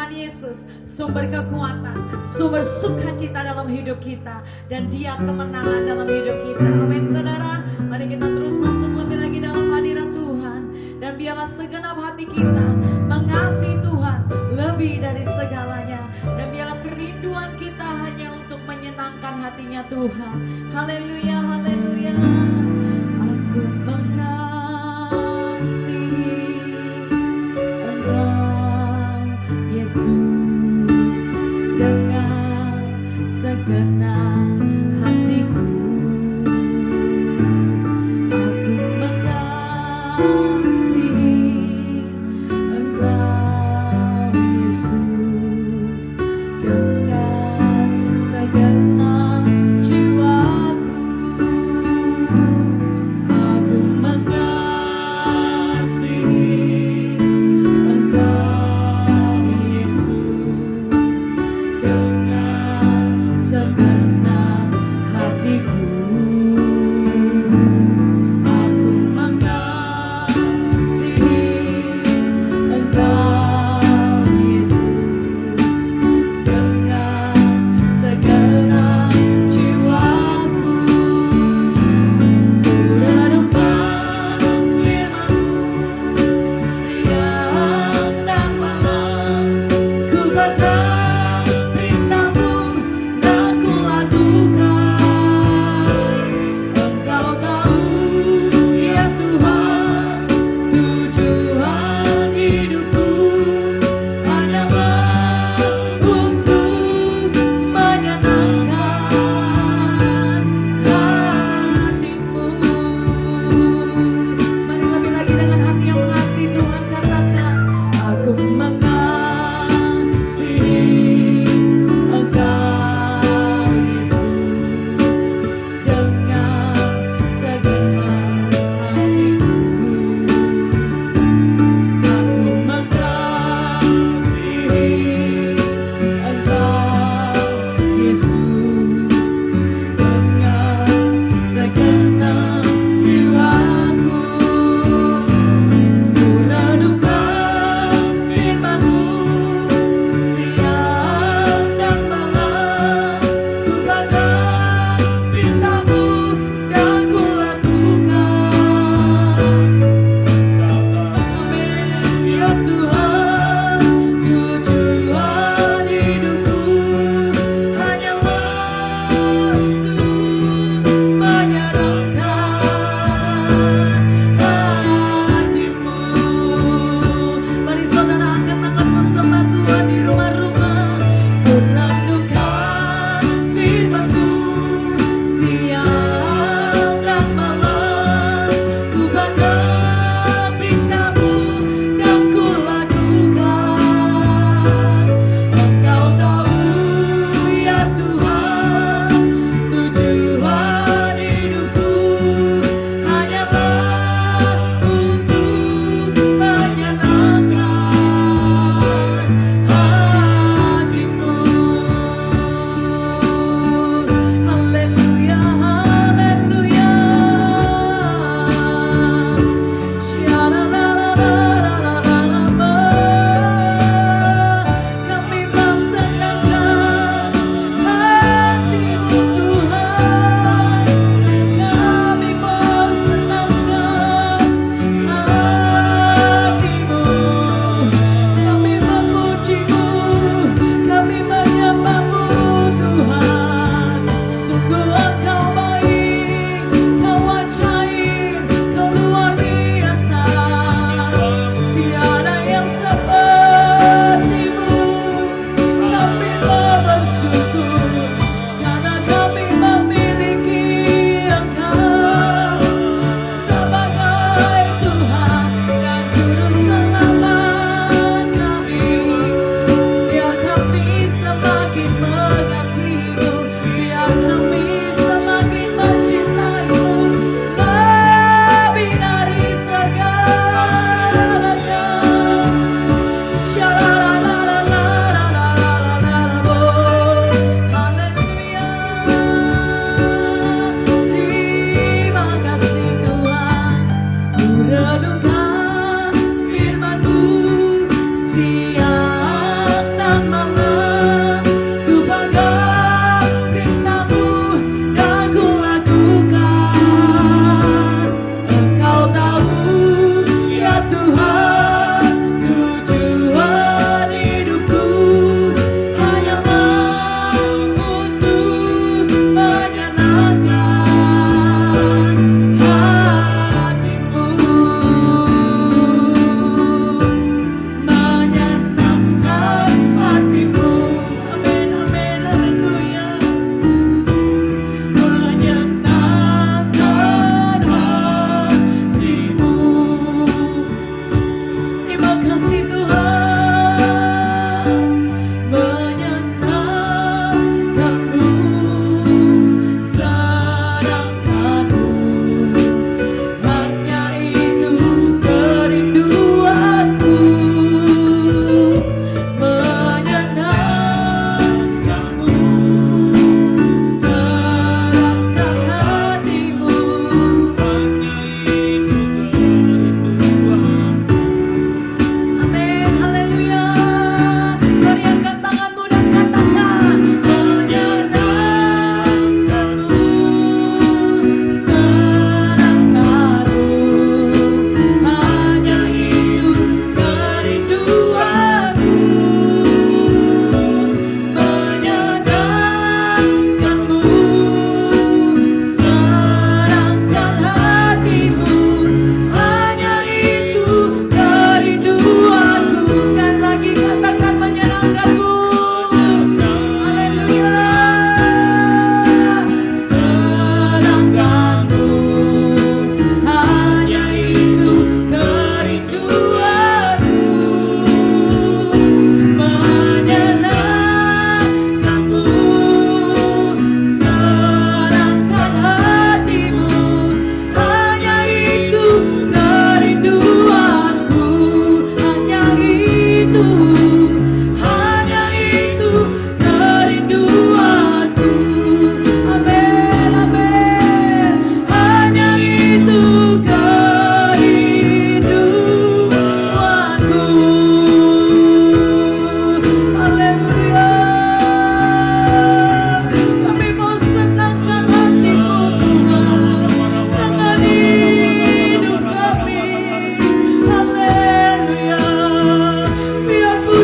Tuhan Yesus sumber kekuatan, sumber sukacita dalam hidup kita, dan Dia kemenangan dalam hidup kita. Amin saudara. Mari kita terus masuk lebih lagi dalam hadirat Tuhan, dan biarlah segenap hati kita mengasihi Tuhan lebih dari segalanya, dan biarlah kerinduan kita hanya untuk menyenangkan hatinya Tuhan. Haleluya, haleluya. Aku mengasihi Engkau Yesus dengan segenap hatiku. Aku mengasihi Engkau Yesus dengan segenap jiwaku. Aku mengasihi Engkau Yesus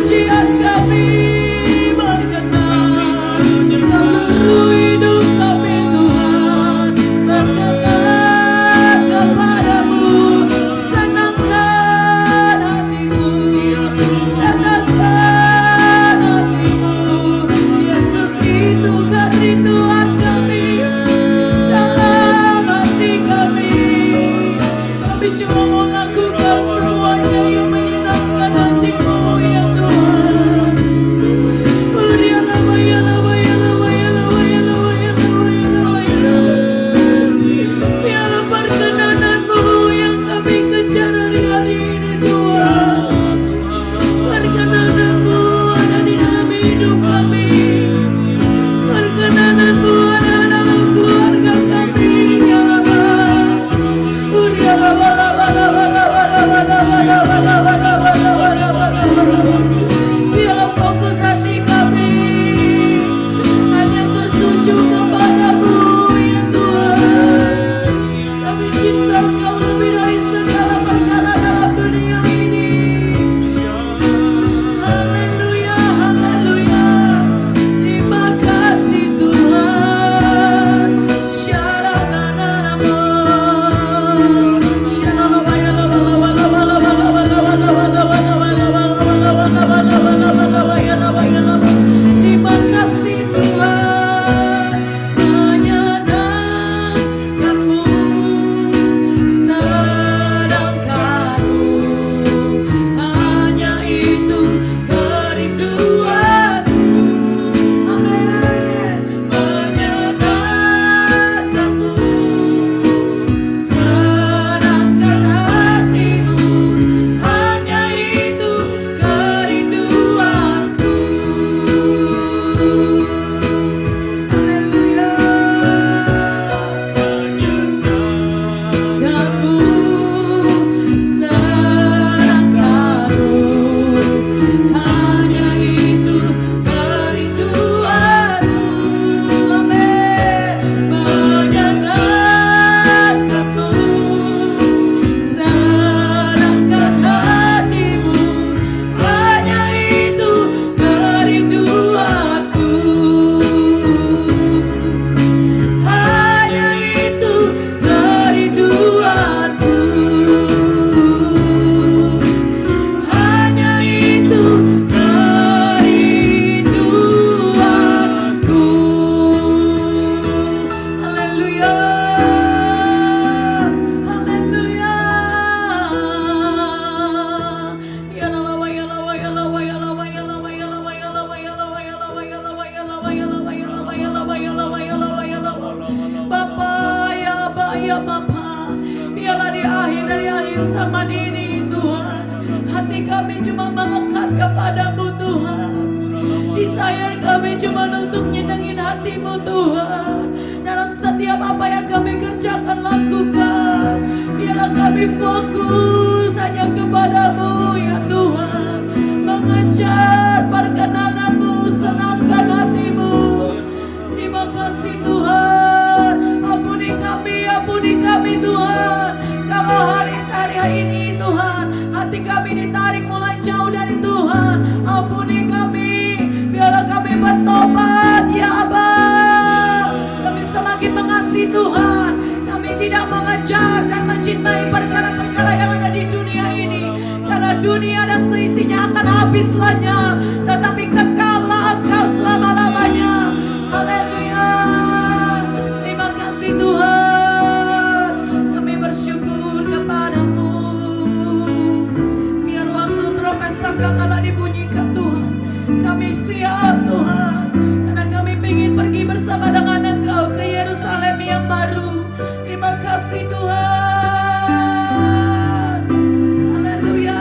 pujian kami berkenan seluruh hidup kami Tuhan, berkenan kepadamu. Senangkan hatimu, senangkan hatimu. Yesus itu kerinduan kami dalam hati kami. Kami cuma mau lakukan semuanya yang menyenangkan hatimu ya Tuhan. Biarlah perkenananmu yang kami kejar hari-hari ini Tuhan. Perkenananmu ada di dalam hidup kami. Perkenananmu ada dalam keluarga kami ya Allah. Biarlah fokus hati kami hanya tertuju kepadamu ya Tuhan. Kami cinta Engkau lebih dari segala perkara dalam dunia ini. Haleluya, haleluya. Terima kasih Tuhan. Shalom. Terima kasih Tuhan, menyenangkanmu, senangkanmu, hanya itu kerinduanku. Amin. Menyenangkanmu, senangkan hatimu, hanya itu kerinduanku. Haleluya. Kamu senangkanmu, hanya itu kerinduanku. Amin. Menyenangkanmu, senangkan hatimu, hanya itu kerinduanku. Hanya itu kerinduanku. Hanya itu kerinduanku. Haleluya. Haleluya. Ya Allah, ya Allah, ya Allah, ya Allah, ya Allah, ya Allah, ya Allah, ya Allah, ya Allah, ya Allah, ya Allah, ya Allah, ya Allah, ya Allah, ya Allah, ya Allah, ya Allah. Bapa, ya Aba, ya Bapa, biarlah di akhir zaman ini Tuhan, hati kami cuma melekat kepadamu Tuhan. Desire kami cuma untuk nyenengin hatimu Tuhan. Dalam setiap apa yang kami kerjakan lakukan, biarlah kami fokus hanya kepadamu ya Tuhan. Mengejar perkenananmu, senangkan hatimu. Terima kasih Tuhan. Ampuni kami Tuhan. Kalau hari ini Tuhan, hati kami ditarik mulai jauh dari Tuhan. Ampuni kami. Biarlah kami bertobat ya Aba. Kami semakin mengasihi Tuhan. Kami tidak mengejar dan mencintai perkara-perkara yang ada di dunia ini. Karena dunia dan seisinya akan habis lenyap, tetapi kekallah Engkau selama-lamanya. Haleluya. Terima kasih Tuhan. Kami bersyukur kepadamu. Biar waktu trompet sangkakala dibunyikan Tuhan, kami siap Tuhan. Karena kami ingin pergi bersama dengan Engkau ke Yerusalem yang baru. Terima kasih Tuhan. Haleluya.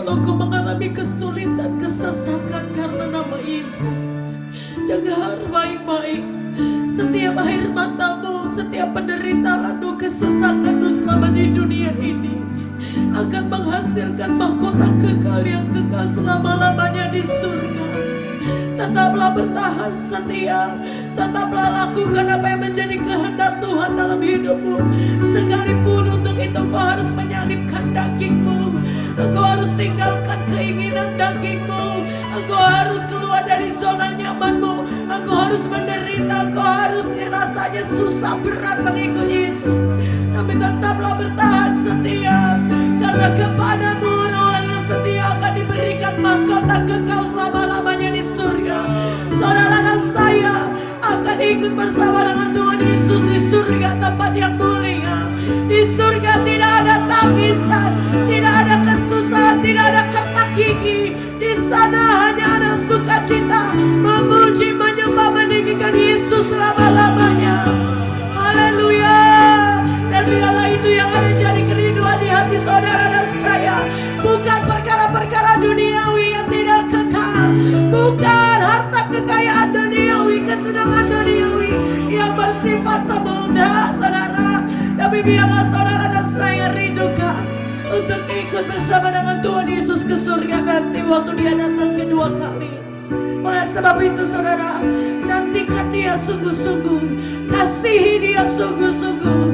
kalau engkau mengalami kesulitan, kesesakan karena nama Yesus, dengar baik-baik. Setiap air matamu, setiap penderitaanmu, kesesakanmu selama di dunia ini akan menghasilkan mahkota kekal yang kekal selama-lamanya di surga. Tetaplah bertahan setia, tetaplah lakukan apa yang menjadi kehendak Tuhan dalam hidupmu. Sekalipun untuk itu kau harus menyalibkan dagingmu, engkau harus tinggalkan keinginan dagingmu, engkau harus keluar dari zona nyamanmu, engkau harus menderita, engkau harus rasanya susah berat mengikut Yesus. Tapi tetaplah bertahan setia, karena kepadamu orang-orang yang setia akan diberikan mahkota kekal selama-lamanya di surga. Saudara dan saya akan ikut bersama dengan Tuhan Yesus di surga, tempat yang mulia. Di surga tidak ada tangisan, tidak ada kesusahan, tidak ada kertak gigi. Di sana hanya ada sukacita, memuji, menyembah, meninggikan Yesus selama-lamanya. Haleluya. Dan biarlah itu yang ada jadi kerinduan di hati saudara dan saya, bukan perkara-perkara duniawi yang tidak kekal, bukan harta kekayaan duniawi, kesenangan duniawi yang bersifat semudah, saudara. Tapi biarlah saudara dan saya rindukan untuk ikut bersama dengan Tuhan Yesus ke surga nanti waktu Dia datang kedua kali. Oleh sebab itu saudara, nantikan Dia sungguh-sungguh, kasihi Dia sungguh-sungguh,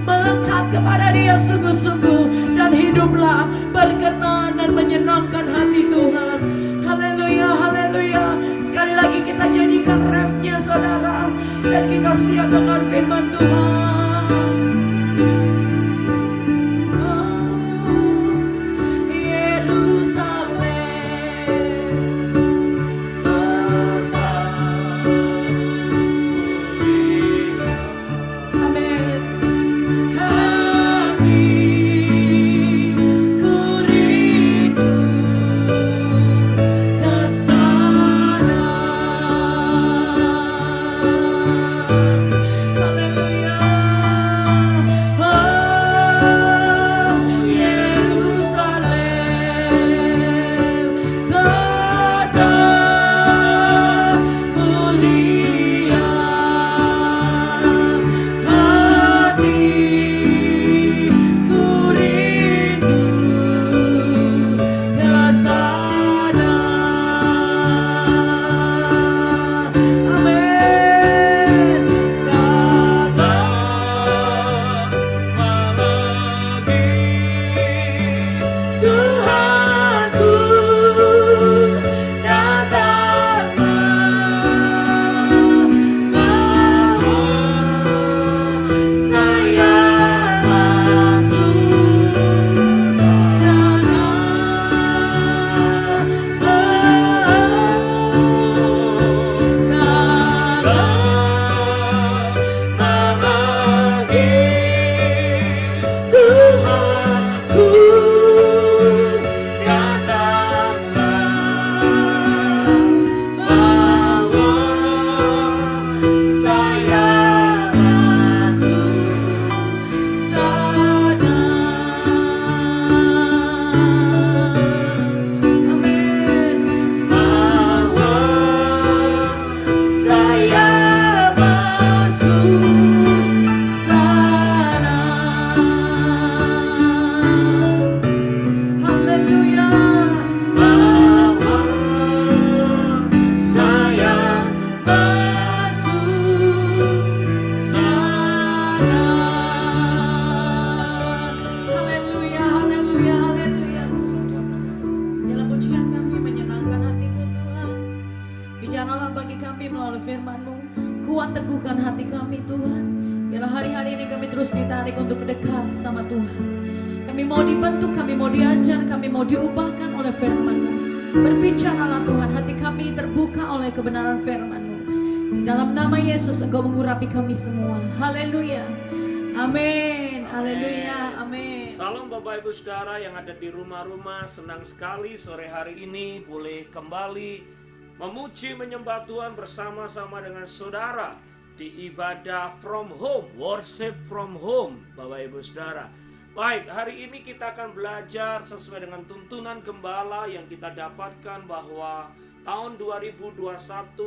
melekat kepada Dia sungguh-sungguh, dan hiduplah berkenan dan menyenangkan hati Tuhan. Haleluya, haleluya. Sekali lagi kita nyanyikan refnya saudara, dan kita siap dengan firman Tuhan. Kebenaran firman-Mu. Di dalam nama Yesus Engkau mengurapi kami semua. Haleluya. Amin. Haleluya. Amin. Salam Bapak Ibu Saudara yang ada di rumah-rumah. Senang sekali sore hari ini boleh kembali memuji menyembah Tuhan bersama-sama dengan saudara di ibadah from home, worship from home, Bapak Ibu Saudara. Baik, hari ini kita akan belajar sesuai dengan tuntunan gembala yang kita dapatkan bahwa tahun 2021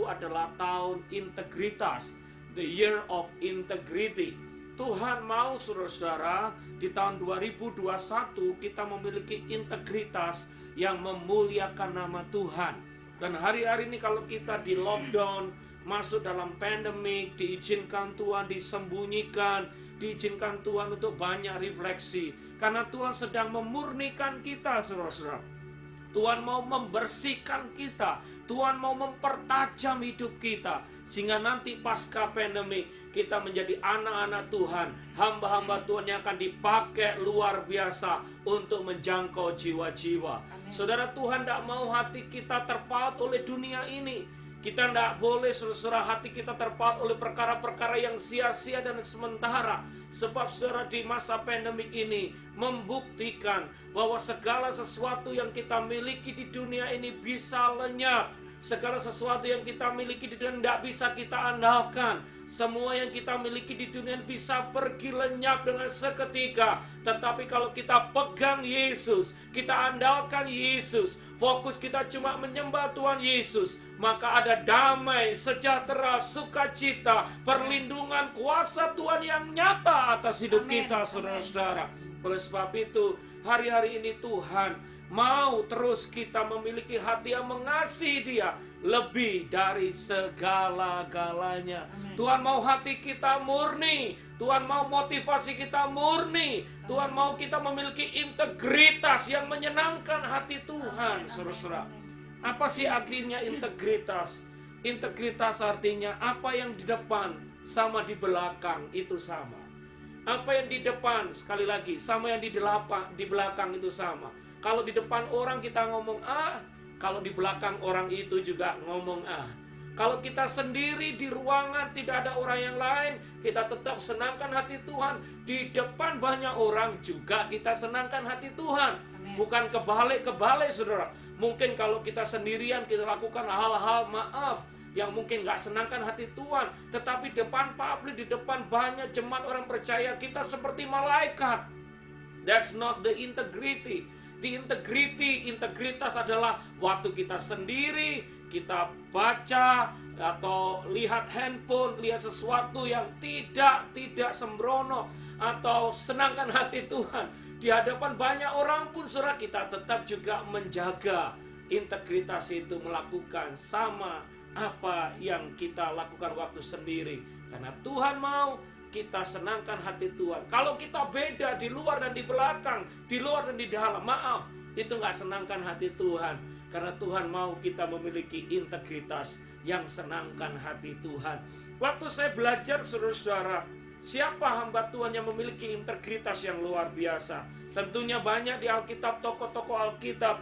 adalah tahun integritas, the year of integrity. Tuhan mau saudara-saudara di tahun 2021 kita memiliki integritas yang memuliakan nama Tuhan. Dan hari-hari ini kalau kita di lockdown, masuk dalam pandemik, diizinkan Tuhan disembunyikan, diizinkan Tuhan untuk banyak refleksi. Karena Tuhan sedang memurnikan kita saudara-saudara. Tuhan mau membersihkan kita, Tuhan mau mempertajam hidup kita, sehingga nanti pasca pandemi kita menjadi anak-anak Tuhan, hamba-hamba Tuhan yang akan dipakai luar biasa untuk menjangkau jiwa-jiwa. Saudara, Tuhan tidak mau hati kita terpaut oleh dunia ini. Kita tidak boleh saudara hati kita terpaut oleh perkara-perkara yang sia-sia dan sementara. Sebab saudara di masa pandemik ini membuktikan bahwa segala sesuatu yang kita miliki di dunia ini bisa lenyap. Segala sesuatu yang kita miliki di dunia tidak bisa kita andalkan. Semua yang kita miliki di dunia bisa pergi lenyap dengan seketika. Tetapi kalau kita pegang Yesus, kita andalkan Yesus, fokus kita cuma menyembah Tuhan Yesus, maka ada damai, sejahtera, sukacita, perlindungan, kuasa Tuhan yang nyata atas hidup kita, saudara-saudara. Oleh sebab itu, hari-hari ini Tuhan mau terus kita memiliki hati yang mengasihi Dia lebih dari segala-galanya. Tuhan mau hati kita murni, Tuhan mau motivasi kita murni, Tuhan mau kita memiliki integritas yang menyenangkan hati Tuhan, saudara-saudara. Apa sih artinya integritas? Integritas artinya apa yang di depan sama di belakang itu sama. Apa yang di depan, sekali lagi, sama yang di belakang itu sama. Kalau di depan orang kita ngomong A, kalau di belakang orang itu juga ngomong A. Kalau kita sendiri di ruangan tidak ada orang yang lain, kita tetap senangkan hati Tuhan. Di depan banyak orang juga kita senangkan hati Tuhan. Bukan kebalik-kebalik saudara. Mungkin kalau kita sendirian kita lakukan hal-hal maaf yang mungkin gak senangkan hati Tuhan. Tetapi depan publik, di depan banyak jemaat orang percaya, kita seperti malaikat. That's not the integrity. The integritas adalah waktu kita sendiri, kita baca atau lihat handphone, lihat sesuatu yang tidak sembrono atau senangkan hati Tuhan. Di hadapan banyak orang pun saudara, kita tetap juga menjaga integritas itu, melakukan sama apa yang kita lakukan waktu sendiri. Karena Tuhan mau kita senangkan hati Tuhan. Kalau kita beda di luar dan di belakang, di luar dan di dalam, maaf, itu gak senangkan hati Tuhan. Karena Tuhan mau kita memiliki integritas yang senangkan hati Tuhan. Waktu saya belajar saudara-saudara, siapa hamba Tuhan yang memiliki integritas yang luar biasa? Tentunya banyak di Alkitab, tokoh-tokoh Alkitab,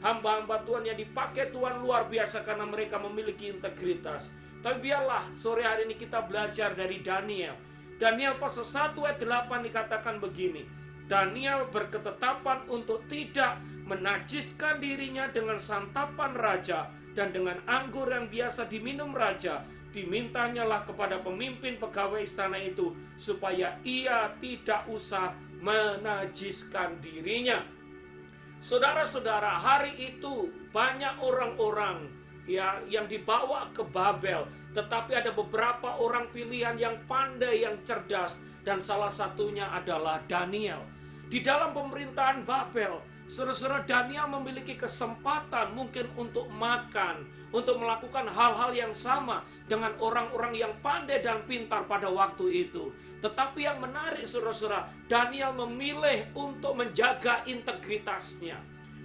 hamba-hamba Tuhan yang dipakai Tuhan luar biasa karena mereka memiliki integritas. Tapi biarlah sore hari ini kita belajar dari Daniel. Daniel pasal 1 ayat 8 dikatakan begini. Daniel berketetapan untuk tidak menajiskan dirinya dengan santapan raja dan dengan anggur yang biasa diminum raja. Dimintanyalah kepada pemimpin pegawai istana itu supaya ia tidak usah menajiskan dirinya. Saudara-saudara, hari itu banyak orang-orang yang dibawa ke Babel, tetapi ada beberapa orang pilihan yang pandai, yang cerdas, dan salah satunya adalah Daniel. Di dalam pemerintahan Babel, saudara-saudara, Daniel memiliki kesempatan mungkin untuk makan, untuk melakukan hal-hal yang sama dengan orang-orang yang pandai dan pintar pada waktu itu. Tetapi yang menarik saudara-saudara, Daniel memilih untuk menjaga integritasnya.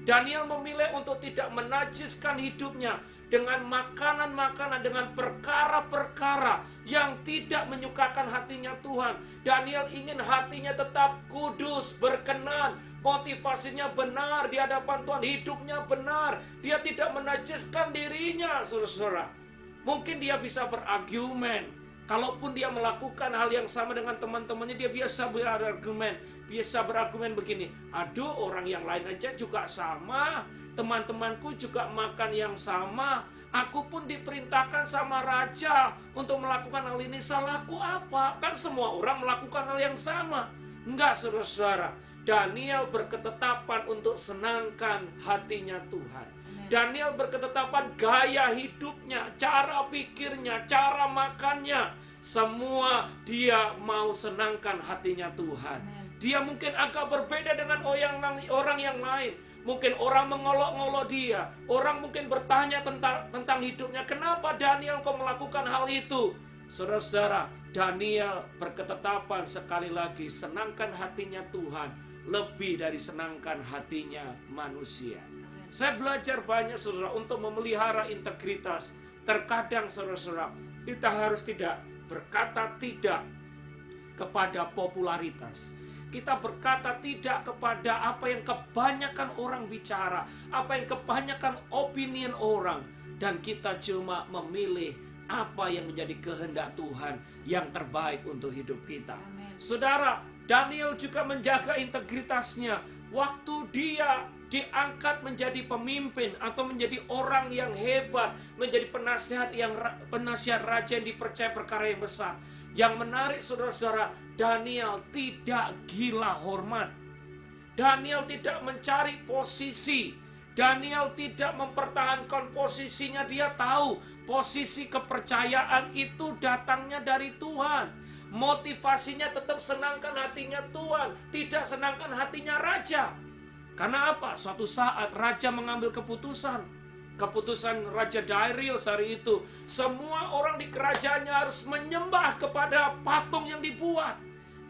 Daniel memilih untuk tidak menajiskan hidupnya dengan makanan-makanan, dengan perkara-perkara yang tidak menyukakan hatinya Tuhan. Daniel ingin hatinya tetap kudus, berkenan, motivasinya benar di hadapan Tuhan, hidupnya benar. Dia tidak menajiskan dirinya, saudara-saudara. Mungkin dia bisa berargumen. Kalaupun dia melakukan hal yang sama dengan teman-temannya, dia biasa berargumen begini, aduh orang yang lain aja juga sama, teman-temanku juga makan yang sama, aku pun diperintahkan sama raja untuk melakukan hal ini, salahku apa? Kan semua orang melakukan hal yang sama. Enggak, saudara-saudara. Daniel berketetapan untuk senangkan hatinya Tuhan. Daniel berketetapan gaya hidupnya, cara pikirnya, cara makannya, semua dia mau senangkan hatinya Tuhan. Dia mungkin agak berbeda dengan orang yang lain. Mungkin orang mengolok-ngolok dia. Orang mungkin bertanya tentang hidupnya. Kenapa Daniel kau melakukan hal itu? Saudara-saudara, Daniel berketetapan sekali lagi, senangkan hatinya Tuhan lebih dari senangkan hatinya manusia. Saya belajar banyak, saudara, untuk memelihara integritas. Terkadang, saudara-saudara, kita harus tidak berkata tidak kepada popularitas. Kita berkata tidak kepada apa yang kebanyakan orang bicara, apa yang kebanyakan opinion orang, dan kita cuma memilih apa yang menjadi kehendak Tuhan yang terbaik untuk hidup kita. Amen. Saudara, Daniel juga menjaga integritasnya. Waktu dia diangkat menjadi pemimpin atau menjadi orang yang hebat, menjadi penasihat raja yang dipercaya perkara yang besar. Yang menarik, saudara-saudara, Daniel tidak gila hormat. Daniel tidak mencari posisi. Daniel tidak mempertahankan posisinya. Dia tahu posisi kepercayaan itu datangnya dari Tuhan. Motivasinya tetap senangkan hatinya Tuhan, tidak senangkan hatinya raja. Karena apa? Suatu saat raja mengambil keputusan Raja Darius hari itu, semua orang di kerajaannya harus menyembah kepada patung yang dibuat.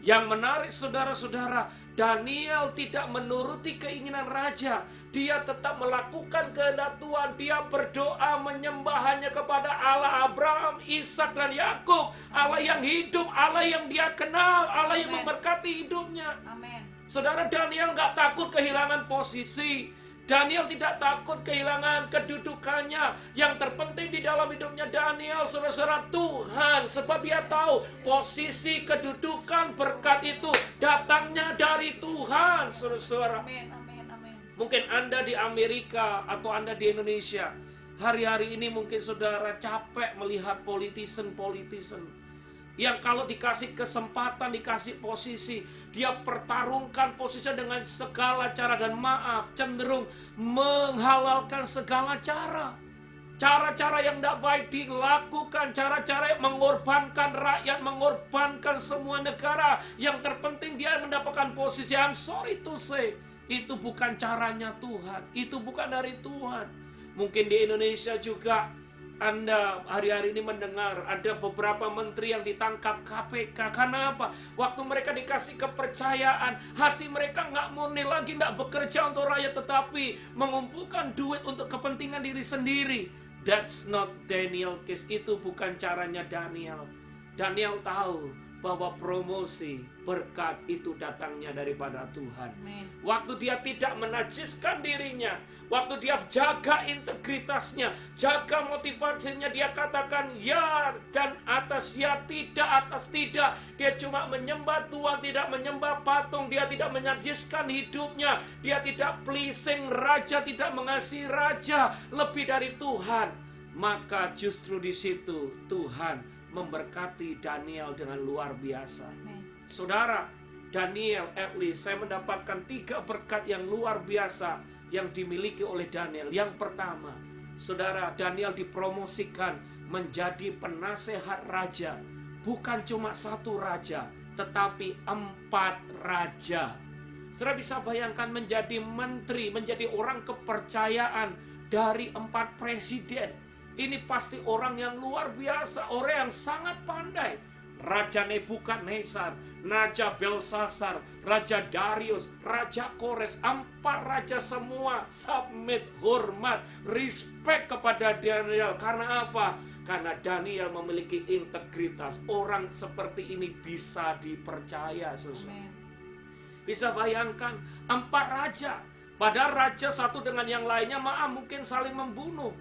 Yang menarik, saudara-saudara, Daniel tidak menuruti keinginan raja. Dia tetap melakukan kehendak Tuhan. Dia berdoa menyembah hanya kepada Allah Abraham, Ishak, dan Yakub. Allah yang hidup, Allah yang dia kenal, Allah yang memberkati hidupnya. Amen. Saudara, Daniel nggak takut kehilangan posisi. Daniel tidak takut kehilangan kedudukannya. Yang terpenting di dalam hidupnya Daniel, saudara-saudara, Tuhan. Sebab dia tahu posisi, kedudukan, berkat itu datangnya dari Tuhan, saudara-saudara. Mungkin Anda di Amerika atau Anda di Indonesia, hari-hari ini mungkin saudara capek melihat politician yang kalau dikasih kesempatan, dikasih posisi, dia pertarungkan posisinya dengan segala cara, dan maaf, cenderung menghalalkan segala cara. Cara-cara yang tidak baik dilakukan, cara-cara yang mengorbankan rakyat, mengorbankan semua negara. Yang terpenting dia mendapatkan posisi. I'm sorry to say, itu bukan caranya Tuhan, itu bukan dari Tuhan. Mungkin di Indonesia juga Anda hari-hari ini mendengar ada beberapa menteri yang ditangkap KPK. Karena apa? Waktu mereka dikasih kepercayaan, hati mereka nggak murni lagi, nggak bekerja untuk rakyat, tetapi mengumpulkan duit untuk kepentingan diri sendiri. That's not Daniel case. Itu bukan caranya Daniel. Daniel tahu bahwa promosi, berkat itu datangnya daripada Tuhan. Amen. Waktu dia tidak menajiskan dirinya, waktu dia jaga integritasnya, jaga motivasinya, dia katakan ya dan atas ya, tidak atas tidak. Dia cuma menyembah Tuhan, tidak menyembah patung. Dia tidak menajiskan hidupnya. Dia tidak pleasing raja, tidak mengasihi raja lebih dari Tuhan. Maka justru di situ Tuhan memberkati Daniel dengan luar biasa. Amen. Saudara, Daniel, at least saya mendapatkan 3 berkat yang luar biasa yang dimiliki oleh Daniel. Yang pertama, saudara, Daniel dipromosikan menjadi penasehat raja. Bukan cuma 1 raja, tetapi 4 raja. Saudara bisa bayangkan menjadi menteri, menjadi orang kepercayaan dari 4 presiden. Ini pasti orang yang luar biasa, orang yang sangat pandai. Raja Nebukadnezar, Raja Belsasar, Raja Darius, Raja Kores, 4 raja semua submit, hormat, respect kepada Daniel. Karena apa? Karena Daniel memiliki integritas. Orang seperti ini bisa dipercaya, saudara. Bisa bayangkan 4 raja. Padahal raja satu dengan yang lainnya mungkin saling membunuh.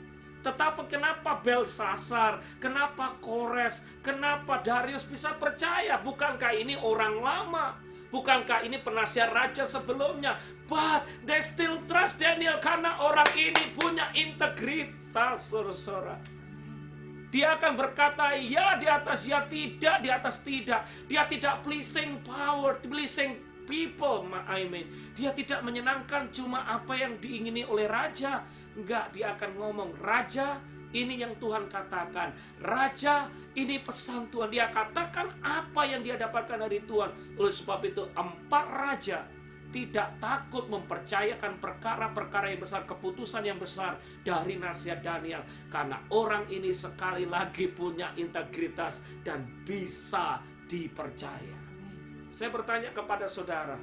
Tetapi kenapa Belsasar, kenapa Kores, kenapa Darius bisa percaya? Bukankah ini orang lama? Bukankah ini penasihat raja sebelumnya? But they still trust Daniel karena orang ini punya integritas, saudara. Dia akan berkata ya di atas ya, tidak di atas tidak. Dia tidak pleasing power, pleasing people, dia tidak menyenangkan cuma apa yang diingini oleh raja. Enggak, dia akan ngomong, raja, ini yang Tuhan katakan. Raja, ini pesan Tuhan. Dia katakan apa yang dia dapatkan dari Tuhan. Oleh sebab itu 4 raja tidak takut mempercayakan perkara-perkara yang besar, keputusan yang besar dari nasihat Daniel. Karena orang ini sekali lagi punya integritas dan bisa dipercaya. Saya bertanya kepada saudara,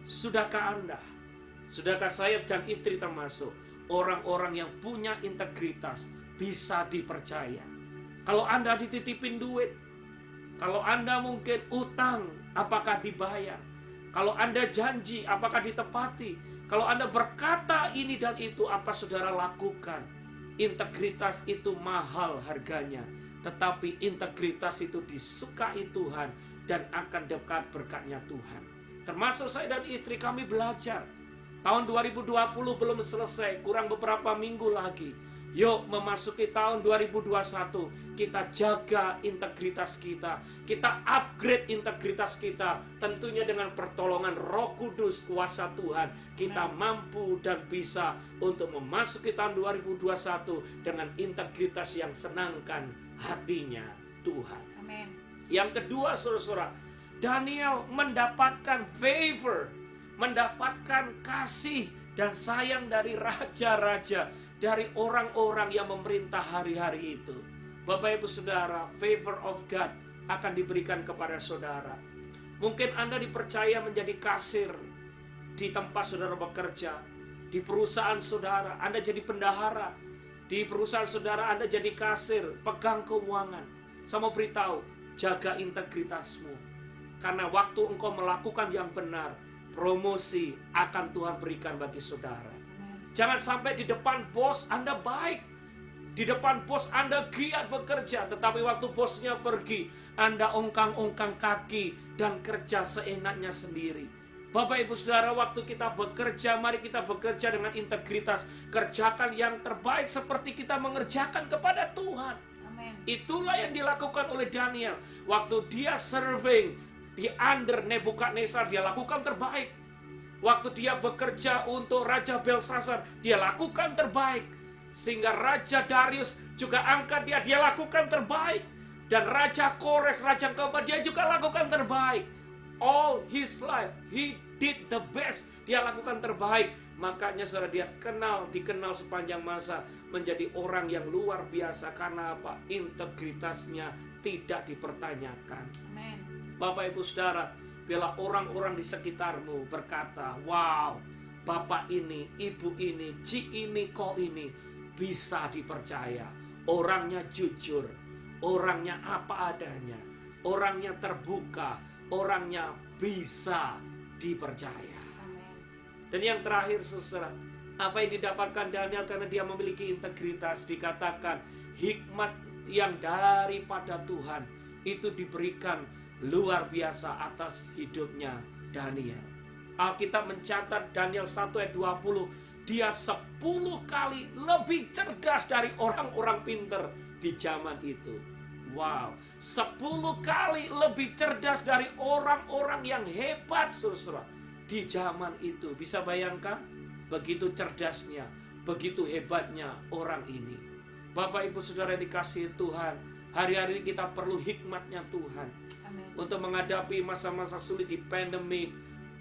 sudahkah Anda, sudahkah saya dan istri termasuk orang-orang yang punya integritas, bisa dipercaya? Kalau Anda dititipin duit, kalau Anda mungkin utang, apakah dibayar? Kalau Anda janji, apakah ditepati? Kalau Anda berkata ini dan itu, apa saudara lakukan? Integritas itu mahal harganya, tetapi integritas itu disukai Tuhan dan akan dekat berkatnya Tuhan. Termasuk saya dan istri kami belajar. Tahun 2020 belum selesai, kurang beberapa minggu lagi. Yuk memasuki tahun 2021, kita jaga integritas kita. Kita upgrade integritas kita. Tentunya dengan pertolongan Roh Kudus, kuasa Tuhan. Kita mampu dan bisa untuk memasuki tahun 2021 dengan integritas yang senangkan hatinya Tuhan. Amin. Yang kedua, saudara-saudara, Daniel mendapatkan favor, mendapatkan kasih dan sayang dari raja-raja, dari orang-orang yang memerintah hari-hari itu. Bapak Ibu Saudara, favor of God akan diberikan kepada saudara. Mungkin Anda dipercaya menjadi kasir di tempat saudara bekerja, di perusahaan saudara Anda jadi bendahara, di perusahaan saudara Anda jadi kasir, pegang keuangan. Saya mau beritahu, jaga integritasmu. Karena waktu engkau melakukan yang benar, promosi akan Tuhan berikan bagi saudara. Jangan sampai di depan bos Anda baik, di depan bos Anda giat bekerja, tetapi waktu bosnya pergi, Anda ongkang-ongkang kaki dan kerja seenaknya sendiri. Bapak Ibu Saudara, waktu kita bekerja, mari kita bekerja dengan integritas. Kerjakan yang terbaik seperti kita mengerjakan kepada Tuhan. Amen. Itulah yang dilakukan oleh Daniel. Waktu dia serving di under Nebukadnezar, dia lakukan terbaik. Waktu dia bekerja untuk Raja Belshazzar, dia lakukan terbaik. Sehingga Raja Darius juga angkat dia, dia lakukan terbaik. Dan Raja Kores, Raja keempat, dia juga lakukan terbaik. All his life, he did the best. Dia lakukan terbaik. Makanya saudara, dia dikenal sepanjang masa menjadi orang yang luar biasa. Karena apa? Integritasnya tidak dipertanyakan. Amen. Bapak Ibu Saudara, bila orang-orang di sekitarmu berkata, wow, bapak ini, ibu ini, ci ini, ko ini bisa dipercaya. Orangnya jujur, orangnya apa adanya, orangnya terbuka, orangnya bisa dipercaya. Amen. Dan yang terakhir, saudara, apa yang didapatkan Daniel karena dia memiliki integritas, dikatakan hikmat yang daripada Tuhan itu diberikan luar biasa atas hidupnya Daniel. Alkitab mencatat Daniel 1 ayat 20, dia 10 kali lebih cerdas dari orang-orang pinter di zaman itu. Wow, 10 kali lebih cerdas dari orang-orang yang hebat, saudara, di zaman itu. Bisa bayangkan? Begitu cerdasnya, begitu hebatnya orang ini. Bapak Ibu Saudara dikasihi Tuhan, hari-hari ini kita perlu hikmatnya Tuhan. Amen. Untuk menghadapi masa-masa sulit di pandemik.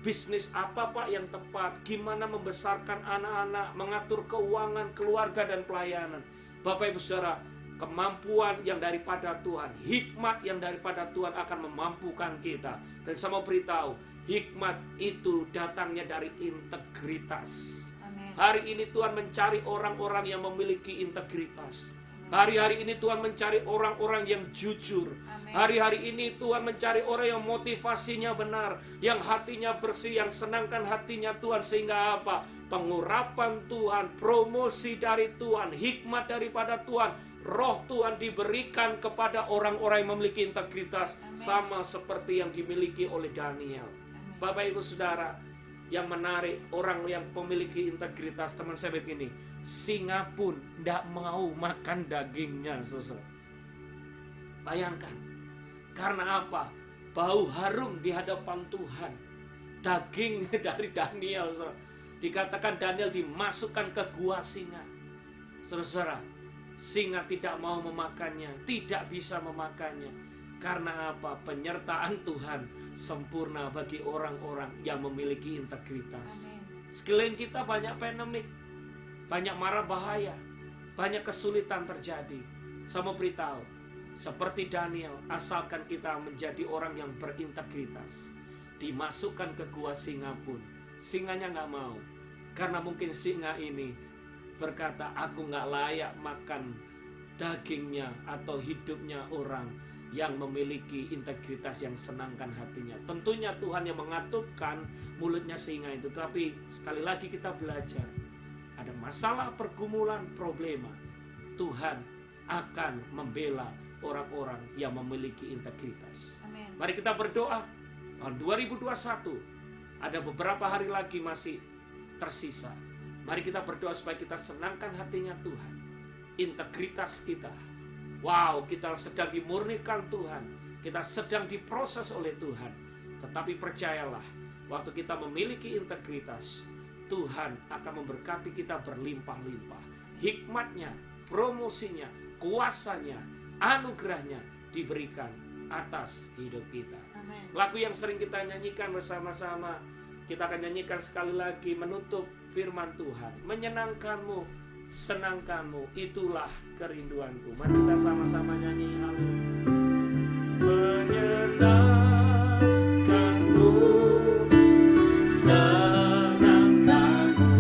Bisnis apa Pak yang tepat? Gimana membesarkan anak-anak, mengatur keuangan, keluarga dan pelayanan. Bapak Ibu Saudara, kemampuan yang daripada Tuhan, hikmat yang daripada Tuhan akan memampukan kita. Dan saya mau beritahu, hikmat itu datangnya dari integritas. Amen. Hari ini Tuhan mencari orang-orang yang memiliki integritas. Hari-hari ini Tuhan mencari orang-orang yang jujur. Amen. Hari-hari ini Tuhan mencari orang yang motivasinya benar, yang hatinya bersih, yang senangkan hatinya Tuhan. Sehingga apa? Pengurapan Tuhan, promosi dari Tuhan, hikmat daripada Tuhan, Roh Tuhan diberikan kepada orang-orang yang memiliki integritas. Amen. Sama seperti yang dimiliki oleh Daniel. Amen. Bapak Ibu Saudara, yang menarik orang yang memiliki integritas, teman saya begini, singa pun tidak mau makan dagingnya, saudara. Bayangkan. Karena apa? Bau harum di hadapan Tuhan. Daging dari Daniel, saudara. Dikatakan Daniel dimasukkan ke gua singa. Saudara, singa tidak mau memakannya, tidak bisa memakannya. Karena apa? Penyertaan Tuhan sempurna bagi orang-orang yang memiliki integritas. Sekeliling kita banyak pandemik, banyak mara bahaya, banyak kesulitan terjadi. Saya mau beritahu, seperti Daniel, asalkan kita menjadi orang yang berintegritas, dimasukkan ke gua singa pun, singanya nggak mau. Karena mungkin singa ini berkata, aku nggak layak makan dagingnya atau hidupnya orang yang memiliki integritas, yang senangkan hatinya. Tentunya Tuhan yang mengatupkan mulutnya singa itu. Tapi sekali lagi kita belajar, ada masalah, pergumulan, problema, Tuhan akan membela orang-orang yang memiliki integritas. Amen. Mari kita berdoa. Tahun 2021 ada beberapa hari lagi masih tersisa. Mari kita berdoa supaya kita senangkan hatinya Tuhan. Integritas kita, wow, kita sedang dimurnikan Tuhan, kita sedang diproses oleh Tuhan. Tetapi percayalah, waktu kita memiliki integritas, Tuhan akan memberkati kita berlimpah-limpah. Hikmatnya, promosinya, kuasanya, anugerahnya diberikan atas hidup kita. Amen. Lagu yang sering kita nyanyikan bersama-sama, kita akan nyanyikan sekali lagi menutup firman Tuhan. Menyenangkanmu, senangkanmu, itulah kerinduanku. Mari kita sama-sama nyanyi. Haleluya. Menyenangkanmu, senangkanmu,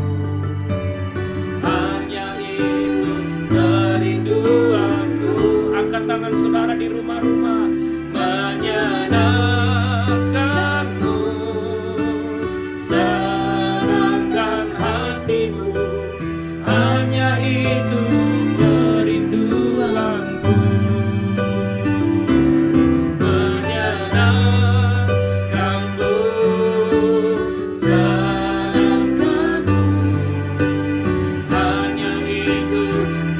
hanya itu kerinduanku. Angkat tangan saudara di rumah-rumah. Menyenangkanmu, senangkan hatimu, hanya itu kerinduanku. Menyenangkanmu, senangkanmu, hanya itu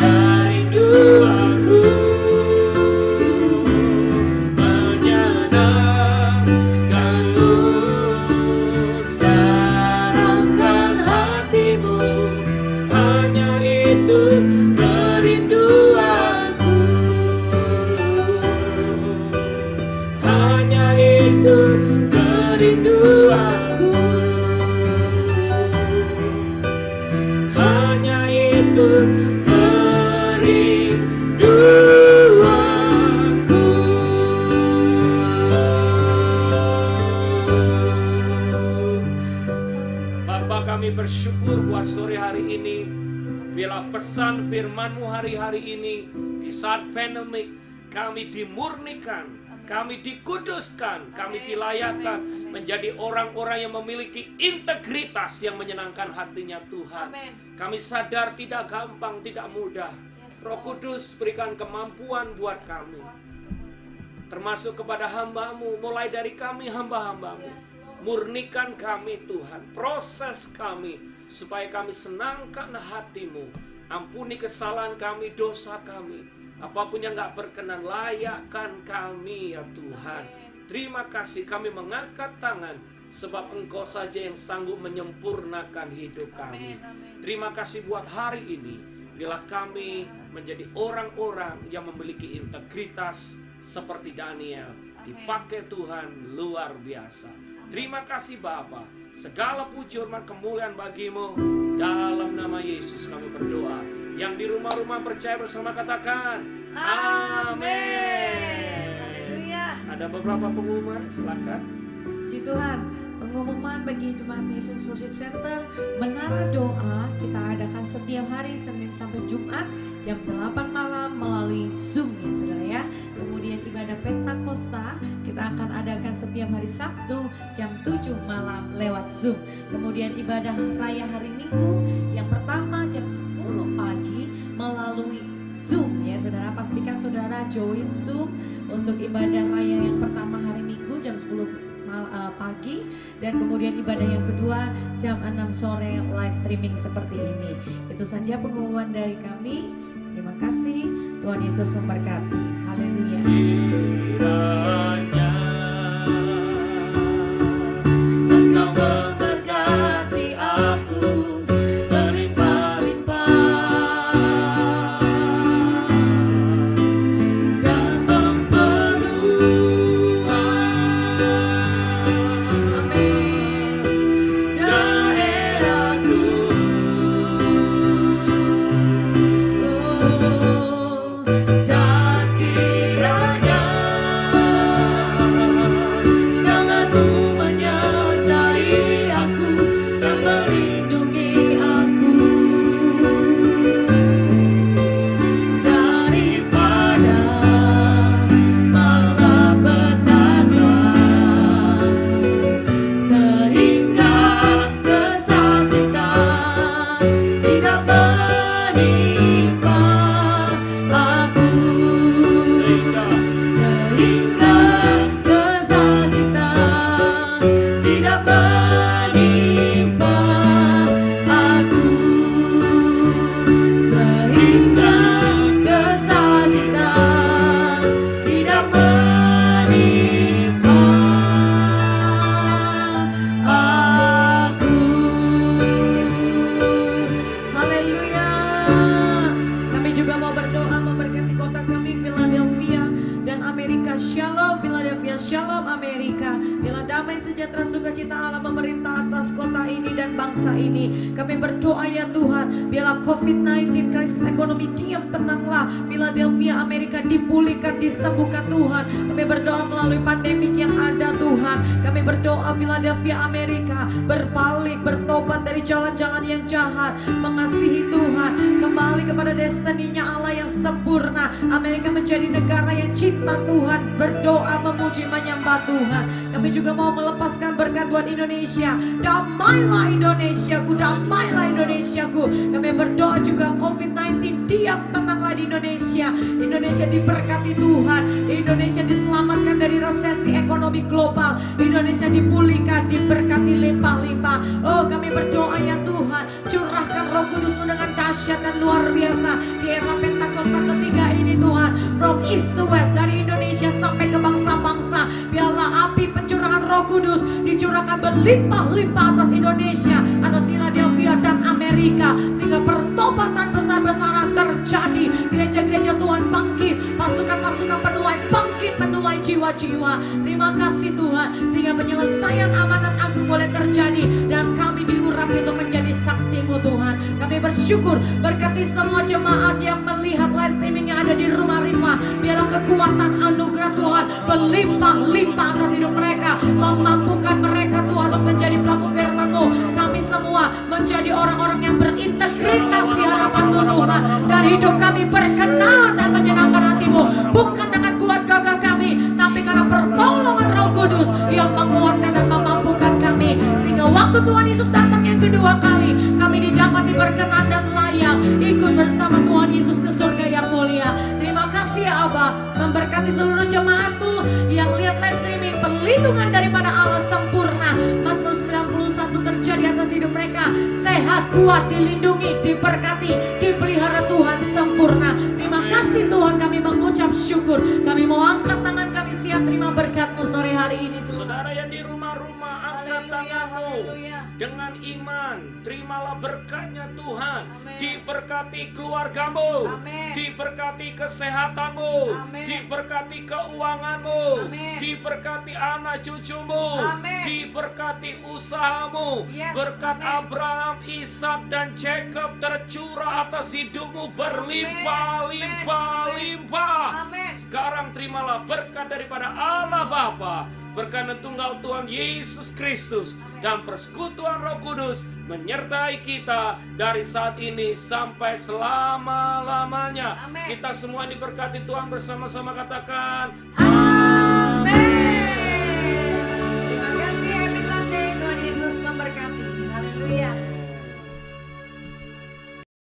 kerinduanku. Menyenangkanmu, senangkan hatimu, hanya itu kerinduanku. Hanya itu kerinduanku. Hanya itu kerinduanku. Bapa, kami bersyukur buat sore hari ini. Bila pesan firman-Mu hari-hari ini, di saat pandemik, kami dimurnikan, kami dikuduskan, kami dilayakkan menjadi orang-orang yang memiliki integritas yang menyenangkan hatinya Tuhan. Amen. Kami sadar tidak gampang, tidak mudah. Yes, Roh Kudus berikan kemampuan buat kami, termasuk kepada hamba-Mu, mulai dari kami hamba-hamba-Mu. Yes, Lord. Murnikan kami Tuhan, proses kami supaya kami senangkan hati-Mu. Ampuni kesalahan kami, dosa kami, apapun yang gak berkenan, layakkan kami ya Tuhan. Terima kasih, kami mengangkat tangan sebab Engkau saja yang sanggup menyempurnakan hidup kami. Terima kasih buat hari ini, bila kami menjadi orang-orang yang memiliki integritas seperti Daniel, dipakai Tuhan luar biasa. Terima kasih Bapa, segala puji hormat kemuliaan bagi-Mu. Dalam nama Yesus kami berdoa. Yang di rumah-rumah percaya bersama katakan amin. Haleluya. Ada beberapa pengumuman, silakan. Puji Tuhan, pengumuman bagi Jemaat Nations Worship Center Menara Doa kita adakan setiap hari Senin sampai Jumat jam 8 malam melalui Zoom ya saudara ya. Kemudian ibadah Pentakosta kita akan adakan setiap hari Sabtu jam 7 malam lewat Zoom. Kemudian ibadah raya hari Minggu yang pertama jam 10 pagi melalui Zoom ya saudara. Pastikan saudara join Zoom untuk ibadah raya yang pertama hari Minggu jam 10 pagi, dan kemudian ibadah yang kedua jam 6 sore live streaming seperti ini. Itu saja pengumuman dari kami. Terima kasih, Tuhan Yesus memberkati. Haleluya. kiranya Engkau memberkati aku berlimpah-limpah dan mempenuhi daerahku. Dan kiranya tanganmu menyertai aku dan melindungi aku daripada malapetaka, sehingga kesakitan tidak menimpa aku, sehingga kesakitan tidak menimpa aku, sehingga kesakitan tidak menimpa aku. Haleluya. Kami juga mau berdoa memberkati kota kami Philadelphia dan Amerika. Shalom Philadelphia, Shalom Amerika. Biarlah damai sejahtera sukacita Allah memerintah atas kota ini dan bangsa ini. Kami berdoa ya Tuhan, biarlah COVID-19 krisis ekonomi diam tenanglah. Philadelphia Amerika dipulihkan, disembuhkan Tuhan. Kami berdoa melalui pandemik yang ada Tuhan. Kami berdoa Philadelphia Amerika berbalik, bertobat dari jalan-jalan yang jahat, mengasihi Tuhan, kembali kepada destininya Allah yang sempurna. Amerika menjadi negara yang cinta Tuhan, berdoa memuji menyembah Tuhan. Kami juga mau melepaskan berkat buat Indonesia. Damailah Indonesiaku, damailah Indonesiaku. Kami berdoa juga COVID-19 diam tenanglah di Indonesia. Indonesia diberkati Tuhan. Indonesia diselamatkan dari resesi ekonomi global. Indonesia dipulihkan, diberkati limpah-limpah. Oh, kami berdoa ya Tuhan, curahkan Roh Kudus-Mu dengan dahsyat dan luar biasa di era Pentakosta ketiga ini Tuhan. From east to west, dari Indonesia sampai ke bangsa-bangsa, biarlah api pencurahan Roh Kudus dicurahkan berlimpah-limpah atas Indonesia, atas Philadelphia dan Amerika, sehingga pertobatan besar-besaran terjadi. Gereja-gereja Tuhan bangkit, pasukan-pasukan penuai bangkit, menuai jiwa-jiwa. Terima kasih Tuhan, sehingga penyelesaian amanat agung boleh terjadi dan kami diurapi untuk menjadi saksi-Mu Tuhan. Kami bersyukur, berkati semua jemaat yang melihat live streaming yang ada di rumah-rumah. Biarlah kekuatan anugerah Tuhan berlimpah-limpah atas hidup mereka, memampukan mereka Tuhan untuk menjadi pelaku firman-Mu. Kami semua menjadi orang-orang yang berintegritas di hadapan-Mu Tuhan, dan hidup kami berkenan dan menyenangkan hati-Mu, bukan dengan kuat gagah kami, tapi karena pertolongan Roh Kudus yang menguatkan dan memampukan kami, sehingga waktu Tuhan Yesus datang yang kedua kali, kami didapati berkenan dan layak ikut bersama Tuhan Yesus ke surga yang mulia. Terima kasih ya Abah, memberkati seluruh jemaat-Mu yang lihat live streaming. Perlindungan daripada Allah sempurna, Mazmur 91 terjadi atas hidup mereka. Sehat, kuat, dilindungi, diberkati, dipelihara Tuhan sempurna. Terima kasih Tuhan, kami mengucap syukur. Kami mau angkat tangan, kami siap terima berkat-Mu sore hari ini Tuhan. Saudara yang di rumah-rumah, angkat tanganmu dengan iman, terimalah berkatnya Tuhan. Amen. Diberkati keluargamu, Amen. diberkati kesehatanmu, Amen. diberkati keuanganmu, Amen. diberkati anak cucumu, Amen. diberkati usahamu. Yes, Berkat amen. Abraham, Ishak dan Jacob tercurah atas hidupmu berlimpah-limpah-limpah. Amin. Sekarang terimalah berkat daripada Allah Bapa, berkat tunggal Tuhan Yesus Kristus, dan persekutuan Roh Kudus menyertai kita dari saat ini sampai selama-lamanya. Amin. Kita semua diberkati Tuhan, bersama-sama katakan Amin.